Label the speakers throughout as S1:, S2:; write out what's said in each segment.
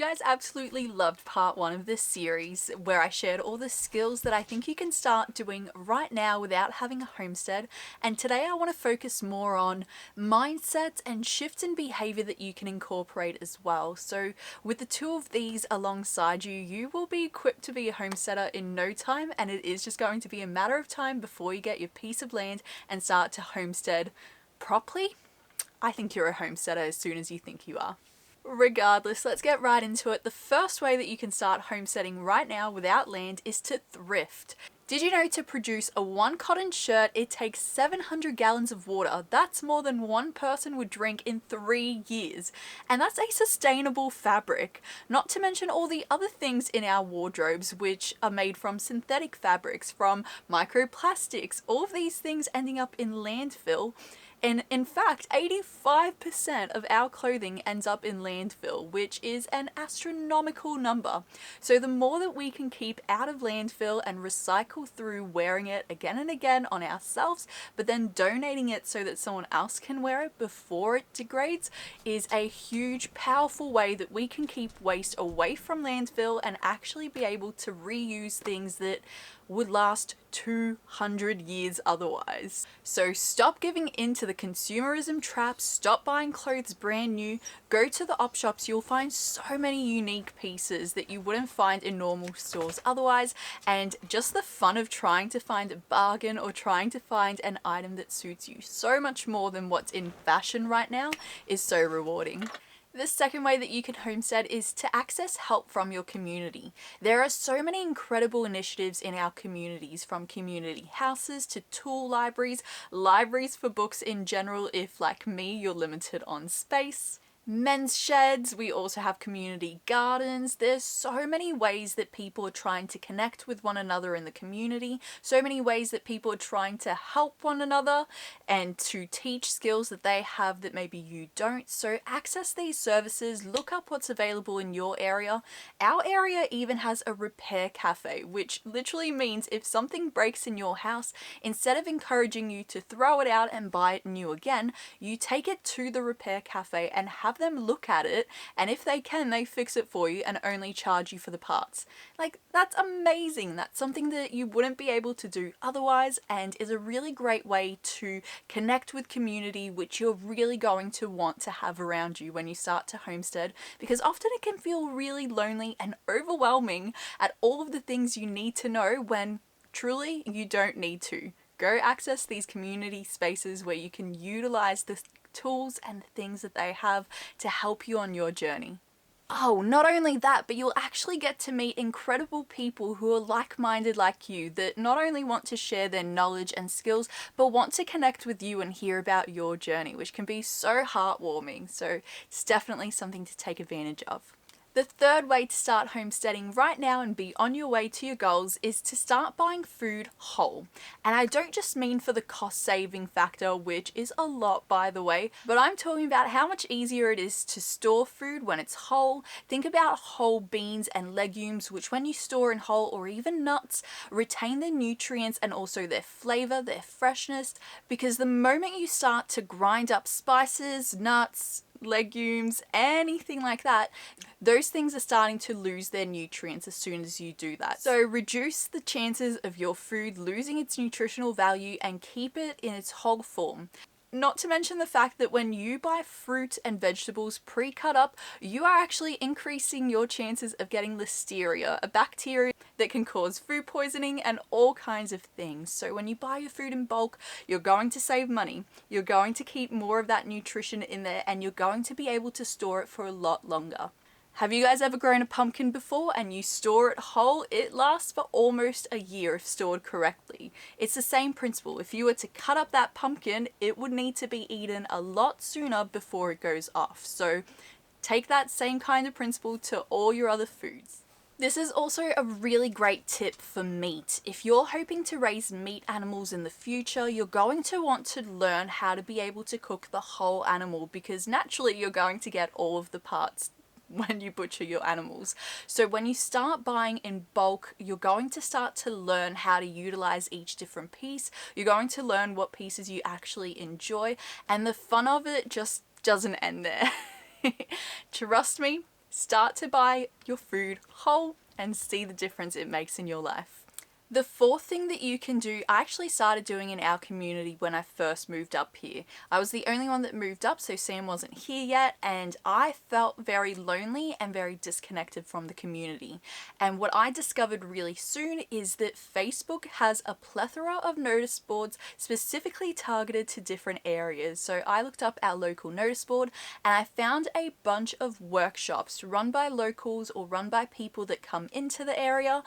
S1: guys absolutely loved part 1 of this series where I shared all the skills that I think you can start doing right now without having a homestead, and today I want to focus more on mindsets and shifts in behavior that you can incorporate as well. So with the two of these alongside you, you will be equipped to be a homesteader in no time, and it is just going to be a matter of time before you get your piece of land and start to homestead properly. I think you're a homesteader as soon as you think you are. Regardless, let's get right into it. The first way that you can start homesteading right now without land is to thrift. Did you know to produce a 1 cotton shirt, it takes 700 gallons of water? That's more than one person would drink in 3 years. And that's a sustainable fabric. Not to mention all the other things in our wardrobes, which are made from synthetic fabrics, from microplastics, all of these things ending up in landfill. And in fact, 85% of our clothing ends up in landfill, which is an astronomical number. So the more that we can keep out of landfill and recycle through wearing it again and again on ourselves, but then donating it so that someone else can wear it before it degrades, is a huge, powerful way that we can keep waste away from landfill and actually be able to reuse things that would last 200 years otherwise. So stop giving in to the consumerism trap, stop buying clothes brand new, go to the op shops. You'll find so many unique pieces that you wouldn't find in normal stores otherwise, and just the fun of trying to find a bargain or trying to find an item that suits you so much more than what's in fashion right now is so rewarding. The second way that you can homestead is to access help from your community. There are so many incredible initiatives in our communities, from community houses to tool libraries, libraries for books in general if, like me, you're limited on space. Men's sheds, we also have community gardens. There's so many ways that people are trying to connect with one another in the community, so many ways that people are trying to help one another and to teach skills that they have that maybe you don't. So access these services, look up what's available in your area. Our area even has a repair cafe, which literally means if something breaks in your house, instead of encouraging you to throw it out and buy it new again, you take it to the repair cafe and have them look at it, and if they can, they fix it for you and only charge you for the parts. Like, that's amazing. That's something that you wouldn't be able to do otherwise, and is a really great way to connect with community, which you're really going to want to have around you when you start to homestead, because often it can feel really lonely and overwhelming at all of the things you need to know when truly you don't need to. Go access these community spaces where you can utilize the tools and things that they have to help you on your journey. Oh, not only that, but you'll actually get to meet incredible people who are like-minded like you, that not only want to share their knowledge and skills, but want to connect with you and hear about your journey, which can be so heartwarming. So it's definitely something to take advantage of. The third way to start homesteading right now and be on your way to your goals is to start buying food whole. And I don't just mean for the cost saving factor, which is a lot by the way, but I'm talking about how much easier it is to store food when it's whole. Think about whole beans and legumes, which when you store in whole, or even nuts, retain their nutrients and also their flavor, their freshness, because the moment you start to grind up spices, nuts, legumes, anything like that, those things are starting to lose their nutrients as soon as you do that. So reduce the chances of your food losing its nutritional value and keep it in its whole form. Not to mention the fact that when you buy fruit and vegetables pre-cut up, you are actually increasing your chances of getting listeria, a bacteria that can cause food poisoning and all kinds of things. So when you buy your food in bulk, you're going to save money, you're going to keep more of that nutrition in there, and you're going to be able to store it for a lot longer. Have you guys ever grown a pumpkin before and you store it whole? It lasts for almost a year if stored correctly. It's the same principle. If you were to cut up that pumpkin, it would need to be eaten a lot sooner before it goes off. So take that same kind of principle to all your other foods. This is also a really great tip for meat. If you're hoping to raise meat animals in the future, you're going to want to learn how to be able to cook the whole animal, because naturally you're going to get all of the parts when you butcher your animals. So when you start buying in bulk, you're going to start to learn how to utilize each different piece. You're going to learn what pieces you actually enjoy, and the fun of it just doesn't end there. Trust me, Start to buy your food whole and see the difference it makes in your life. The fourth thing that you can do, I actually started doing in our community when I first moved up here. I was the only one that moved up, so Sam wasn't here yet, and I felt very lonely and very disconnected from the community. And what I discovered really soon is that Facebook has a plethora of notice boards specifically targeted to different areas. So I looked up our local notice board and I found a bunch of workshops run by locals or run by people that come into the area,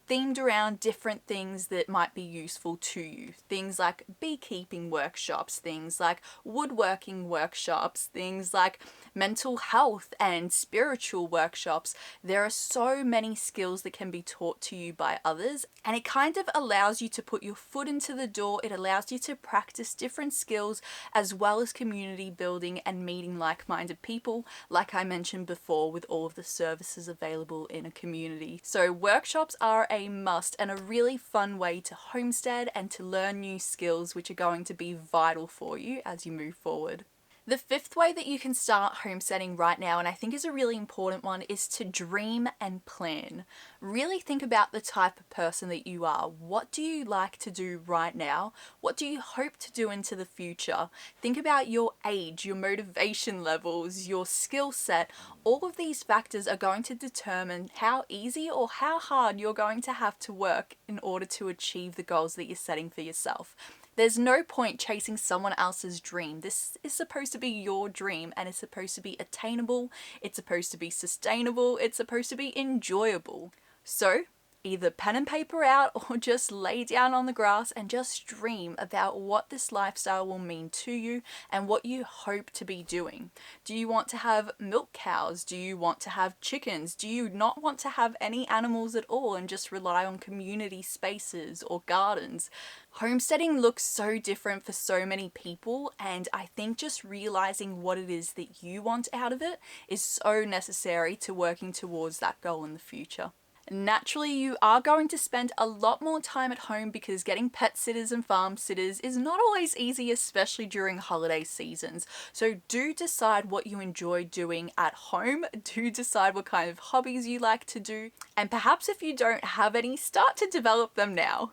S1: themed around different things that might be useful to you. Things like beekeeping workshops, things like woodworking workshops, things like mental health and spiritual workshops. There are so many skills that can be taught to you by others, and it kind of allows you to put your foot into the door. It allows you to practice different skills as well as community building and meeting like-minded people, like I mentioned before, with all of the services available in a community. So workshops are a must and a really fun way to homestead and to learn new skills which are going to be vital for you as you move forward. The fifth way that you can start homesteading right now, and I think is a really important one, is to dream and plan. Really think about the type of person that you are. What do you like to do right now? What do you hope to do into the future? Think about your age, your motivation levels, your skill set. All of these factors are going to determine how easy or how hard you're going to have to work in order to achieve the goals that you're setting for yourself. There's no point chasing someone else's dream. This is supposed to be your dream, and it's supposed to be attainable, it's supposed to be sustainable, it's supposed to be enjoyable. So either pen and paper out or just lay down on the grass and just dream about what this lifestyle will mean to you and what you hope to be doing. Do you want to have milk cows? Do you want to have chickens? Do you not want to have any animals at all and just rely on community spaces or gardens? Homesteading looks so different for so many people, and I think just realizing what it is that you want out of it is so necessary to working towards that goal in the future. Naturally, you are going to spend a lot more time at home because getting pet sitters and farm sitters is not always easy, especially during holiday seasons. So do decide what you enjoy doing at home. Do decide what kind of hobbies you like to do. And perhaps if you don't have any, start to develop them now.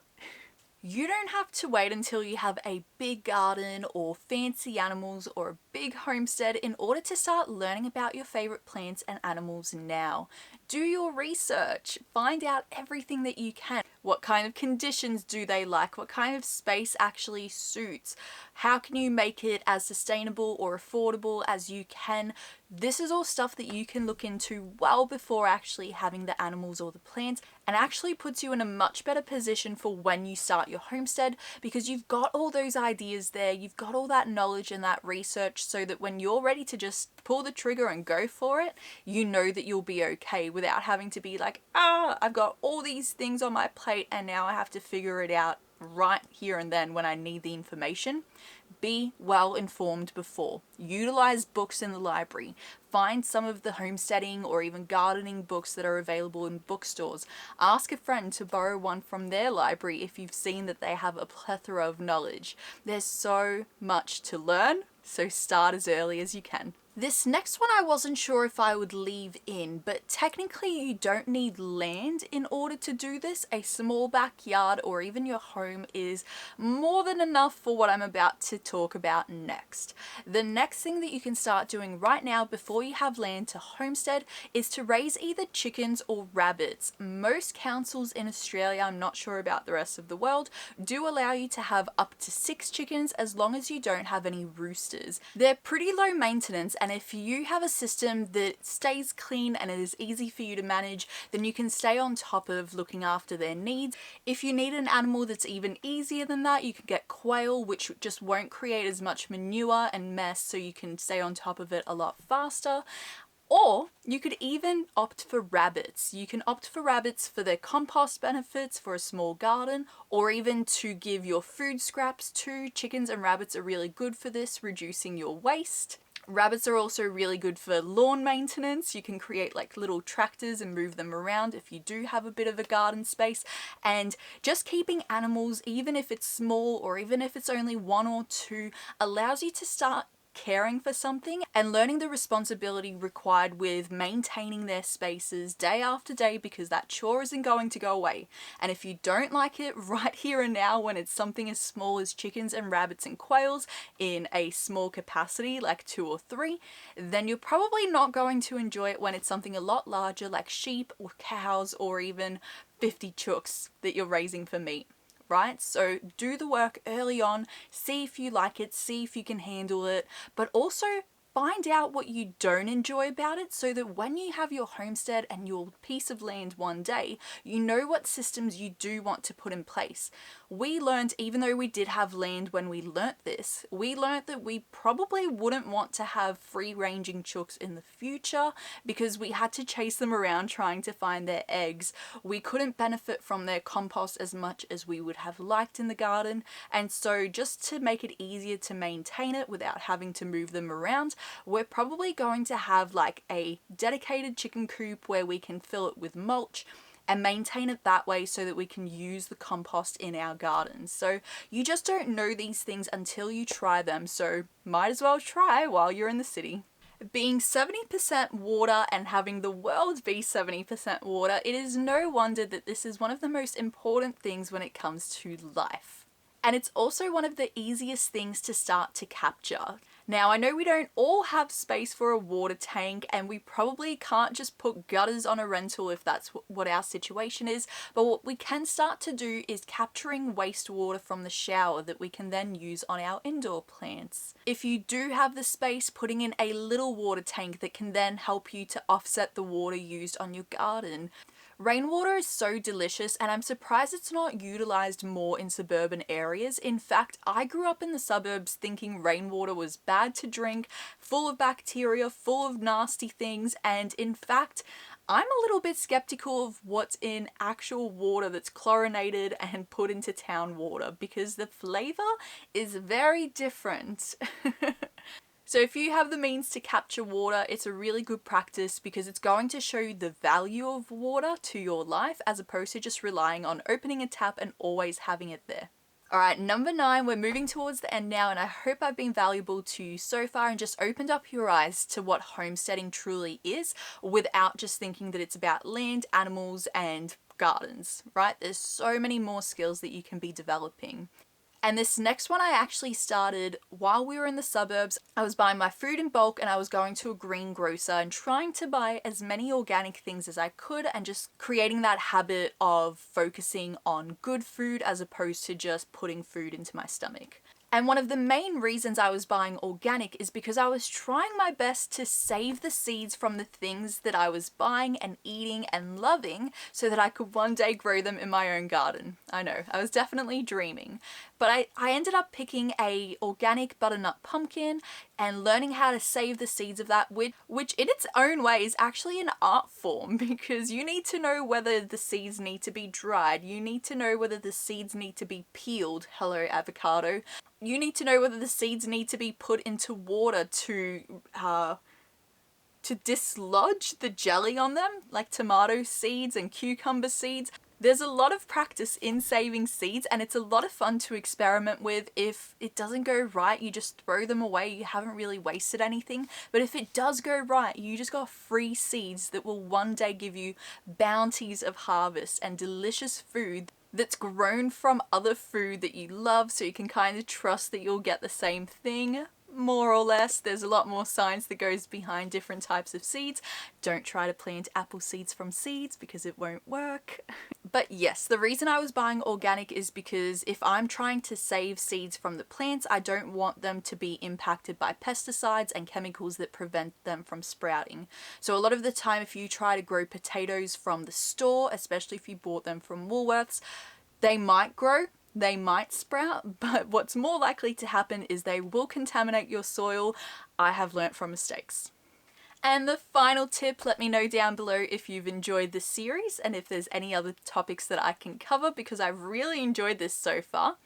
S1: You don't have to wait until you have a big garden or fancy animals or a big homestead in order to start learning about your favorite plants and animals now. Do your research, find out everything that you can. What kind of conditions do they like? What kind of space actually suits? How can you make it as sustainable or affordable as you can? This is all stuff that you can look into well before actually having the animals or the plants, and actually puts you in a much better position for when you start your homestead, because you've got all those ideas there, you've got all that knowledge and that research, so that when you're ready to just pull the trigger and go for it, you know that you'll be okay without having to be like, I've got all these things on my plate and now I have to figure it out right here and then when I need the information. Be well informed before. Utilize books in the library. Find some of the homesteading or even gardening books that are available in bookstores. Ask a friend to borrow one from their library if you've seen that they have a plethora of knowledge. There's so much to learn, so start as early as you can. This next one I wasn't sure if I would leave in, but technically you don't need land in order to do this. A small backyard or even your home is more than enough for what I'm about to talk about next. The next thing that you can start doing right now before you have land to homestead is to raise either chickens or rabbits. Most councils in Australia, I'm not sure about the rest of the world, do allow you to have up to 6 chickens as long as you don't have any roosters. They're pretty low maintenance, and if you have a system that stays clean and it is easy for you to manage, then you can stay on top of looking after their needs. If you need an animal that's even easier than that, you can get quail, which just won't create as much manure and mess, so you can stay on top of it a lot faster. Or you could even opt for rabbits. You can opt for rabbits for their compost benefits for a small garden, or even to give your food scraps to. Chickens and rabbits are really good for this, reducing your waste. Rabbits are also really good for lawn maintenance. You can create like little tractors and move them around if you do have a bit of a garden space. And just keeping animals, even if it's small or even if it's only 1 or 2, allows you to start caring for something and learning the responsibility required with maintaining their spaces day after day, because that chore isn't going to go away. And if you don't like it right here and now when it's something as small as chickens and rabbits and quails in a small capacity like 2 or 3, then you're probably not going to enjoy it when it's something a lot larger like sheep or cows or even 50 chooks that you're raising for meat. Right? So do the work early on, see if you like it, see if you can handle it, but also find out what you don't enjoy about it, so that when you have your homestead and your piece of land one day, you know what systems you do want to put in place. We learned, even though we did have land when we learnt this, we learnt that we probably wouldn't want to have free-ranging chooks in the future because we had to chase them around trying to find their eggs. We couldn't benefit from their compost as much as we would have liked in the garden, and so just to make it easier to maintain it without having to move them around, we're probably going to have like a dedicated chicken coop where we can fill it with mulch and maintain it that way so that we can use the compost in our gardens. So you just don't know these things until you try them, so might as well try while you're in the city. Being 70% water and having the world be 70% water, it is no wonder that this is one of the most important things when it comes to life. And it's also one of the easiest things to start to capture. Now, I know we don't all have space for a water tank, and we probably can't just put gutters on a rental if that's what our situation is, but what we can start to do is capturing wastewater from the shower that we can then use on our indoor plants. If you do have the space, putting in a little water tank that can then help you to offset the water used on your garden. Rainwater is so delicious, and I'm surprised it's not utilised more in suburban areas. In fact, I grew up in the suburbs thinking rainwater was bad to drink, full of bacteria, full of nasty things, and in fact, I'm a little bit skeptical of what's in actual water that's chlorinated and put into town water, because the flavour is very different. So if you have the means to capture water, it's a really good practice because it's going to show you the value of water to your life as opposed to just relying on opening a tap and always having it there. Alright, number 9, we're moving towards the end now, and I hope I've been valuable to you so far and just opened up your eyes to what homesteading truly is without just thinking that it's about land, animals, and gardens, right? There's so many more skills that you can be developing. And this next one I actually started while we were in the suburbs. I was buying my food in bulk and I was going to a greengrocer and trying to buy as many organic things as I could and just creating that habit of focusing on good food as opposed to just putting food into my stomach. And one of the main reasons I was buying organic is because I was trying my best to save the seeds from the things that I was buying and eating and loving so that I could one day grow them in my own garden. I know, I was definitely dreaming. But I ended up picking a organic butternut pumpkin and learning how to save the seeds of that, which in its own way is actually an art form because you need to know whether the seeds need to be dried, you need to know whether the seeds need to be peeled, hello avocado, you need to know whether the seeds need to be put into water to dislodge the jelly on them, like tomato seeds and cucumber seeds. There's a lot of practice in saving seeds and it's a lot of fun to experiment with. If it doesn't go right, you just throw them away. You haven't really wasted anything. But if it does go right, you just got free seeds that will one day give you bounties of harvest and delicious food that's grown from other food that you love, so you can kind of trust that you'll get the same thing. More or less. There's a lot more science that goes behind different types of seeds. Don't try to plant apple seeds from seeds because it won't work. But yes, the reason I was buying organic is because if I'm trying to save seeds from the plants, I don't want them to be impacted by pesticides and chemicals that prevent them from sprouting. So a lot of the time if you try to grow potatoes from the store, especially if you bought them from Woolworths, they might grow, they might sprout, but what's more likely to happen is they will contaminate your soil. I have learnt from mistakes. And the final tip, let me know down below if you've enjoyed this series and if there's any other topics that I can cover because I've really enjoyed this so far.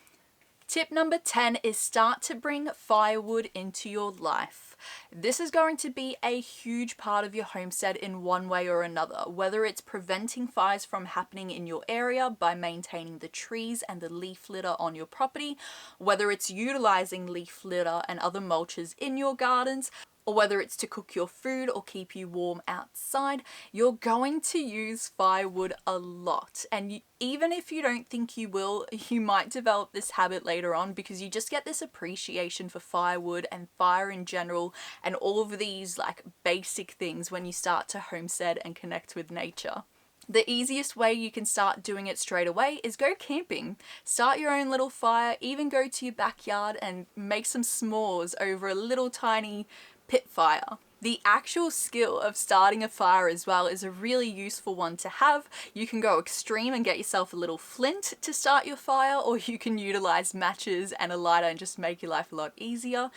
S1: Tip number 10 is start to bring firewood into your life. This is going to be a huge part of your homestead in one way or another, whether it's preventing fires from happening in your area by maintaining the trees and the leaf litter on your property, whether it's utilizing leaf litter and other mulches in your gardens, or whether it's to cook your food or keep you warm outside. You're going to use firewood a lot, and even if you don't think you will, you might develop this habit later on because you just get this appreciation for firewood and fire in general and all of these like basic things when you start to homestead and connect with nature. The easiest way you can start doing it straight away is go camping. Start your own little fire, even go to your backyard and make some s'mores over a little tiny pit fire. The actual skill of starting a fire as well is a really useful one to have. You can go extreme and get yourself a little flint to start your fire, or you can utilize matches and a lighter and just make your life a lot easier.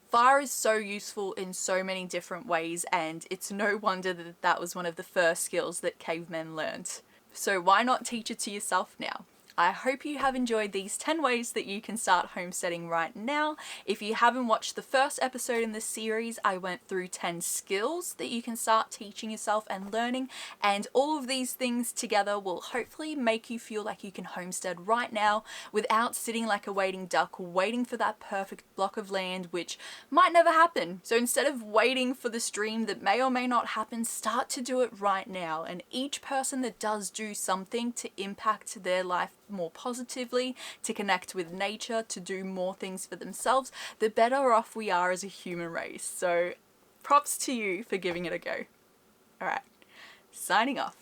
S1: Fire is so useful in so many different ways, and it's no wonder that that was one of the first skills that cavemen learned. So why not teach it to yourself now? I hope you have enjoyed these 10 ways that you can start homesteading right now. If you haven't watched the first episode in this series, I went through 10 skills that you can start teaching yourself and learning, and all of these things together will hopefully make you feel like you can homestead right now without sitting like a waiting duck, waiting for that perfect block of land, which might never happen. So instead of waiting for this dream that may or may not happen, start to do it right now. And each person that does do something to impact their life more positively, to connect with nature, to do more things for themselves, the better off we are as a human race. So props to you for giving it a go. All right, signing off.